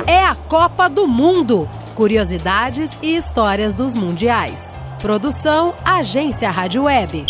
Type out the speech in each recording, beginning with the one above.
É a Copa do Mundo. Curiosidades e histórias dos mundiais. Produção Agência Rádio Web.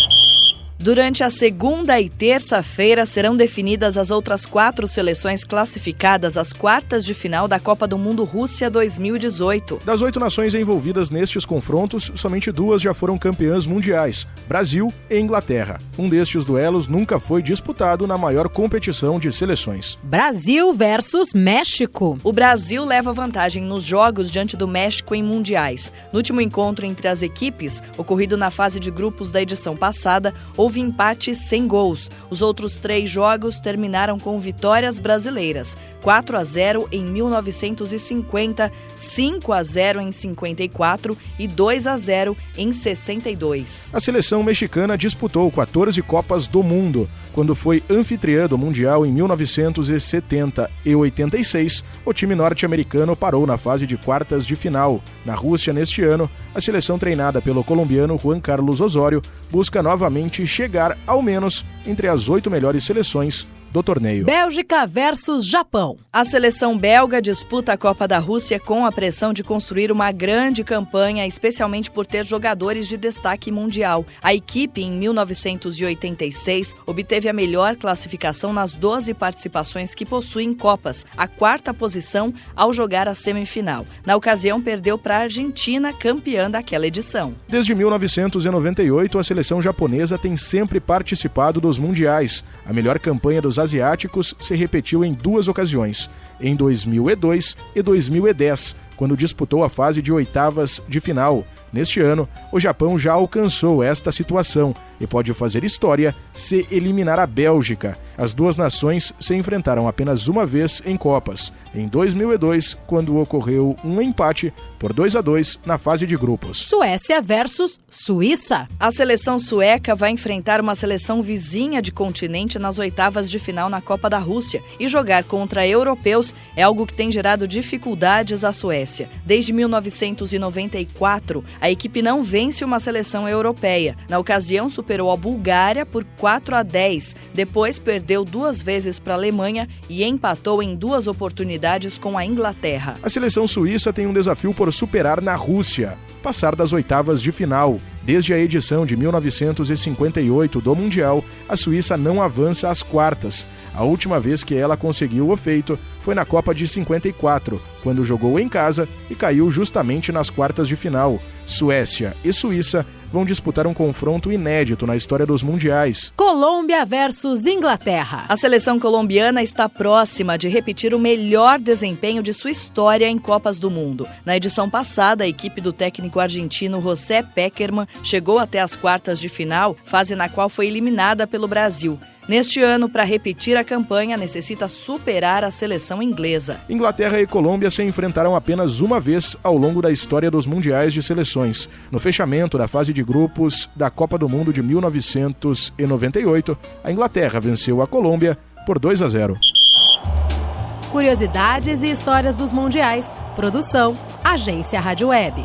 Durante a segunda e terça-feira serão definidas as outras 4 seleções classificadas às quartas de final da Copa do Mundo Rússia 2018. Das 8 nações envolvidas nestes confrontos, somente 2 já foram campeãs mundiais, Brasil e Inglaterra. Um destes duelos nunca foi disputado na maior competição de seleções. Brasil versus México. O Brasil leva vantagem nos jogos diante do México em mundiais. No último encontro entre as equipes, ocorrido na fase de grupos da edição passada, houve empate sem gols. Os outros 3 jogos terminaram com vitórias brasileiras. 4-0 em 1950, 5-0 em 54 e 2-0 em 62. A seleção mexicana disputou 14 Copas do Mundo. Quando foi anfitriã do Mundial em 1970 e 86, o time norte-americano parou na fase de quartas de final. Na Rússia, neste ano, a seleção treinada pelo colombiano Juan Carlos Osório busca novamente chegar, ao menos, entre as 8 melhores seleções do torneio. Bélgica versus Japão. A seleção belga disputa a Copa da Rússia com a pressão de construir uma grande campanha, especialmente por ter jogadores de destaque mundial. A equipe, em 1986, obteve a melhor classificação nas 12 participações que possui em Copas, a 4ª posição ao jogar a semifinal. Na ocasião, perdeu para a Argentina, campeã daquela edição. Desde 1998, a seleção japonesa tem sempre participado dos mundiais. A melhor campanha dos asiáticos se repetiu em 2 ocasiões, em 2002 e 2010, quando disputou a fase de oitavas de final. Neste ano, o Japão já alcançou esta situação e pode fazer história se eliminar a Bélgica. As 2 nações se enfrentaram apenas uma vez em Copas, em 2002, quando ocorreu um empate por 2-2 na fase de grupos. Suécia versus Suíça. A seleção sueca vai enfrentar uma seleção vizinha de continente nas oitavas de final na Copa da Rússia, e jogar contra europeus é algo que tem gerado dificuldades à Suécia. Desde 1994, a equipe não vence uma seleção europeia. Na ocasião, superou a Bulgária por 4-10. Depois, perdeu 2 vezes para a Alemanha e empatou em 2 oportunidades com a Inglaterra. A seleção suíça tem um desafio por superar na Rússia, passar das oitavas de final. Desde a edição de 1958 do Mundial, a Suíça não avança às quartas. A última vez que ela conseguiu o feito foi na Copa de 54, quando jogou em casa e caiu justamente nas quartas de final. Suécia e Suíça vão disputar um confronto inédito na história dos mundiais. Colômbia versus Inglaterra. A seleção colombiana está próxima de repetir o melhor desempenho de sua história em Copas do Mundo. Na edição passada, a equipe do técnico argentino José Pekerman chegou até as quartas de final, fase na qual foi eliminada pelo Brasil. Neste ano, para repetir a campanha, necessita superar a seleção inglesa. Inglaterra e Colômbia se enfrentaram apenas uma vez ao longo da história dos mundiais de seleções. No fechamento da fase de grupos da Copa do Mundo de 1998, a Inglaterra venceu a Colômbia por 2-0. Curiosidades e histórias dos mundiais. Produção Agência Rádio Web.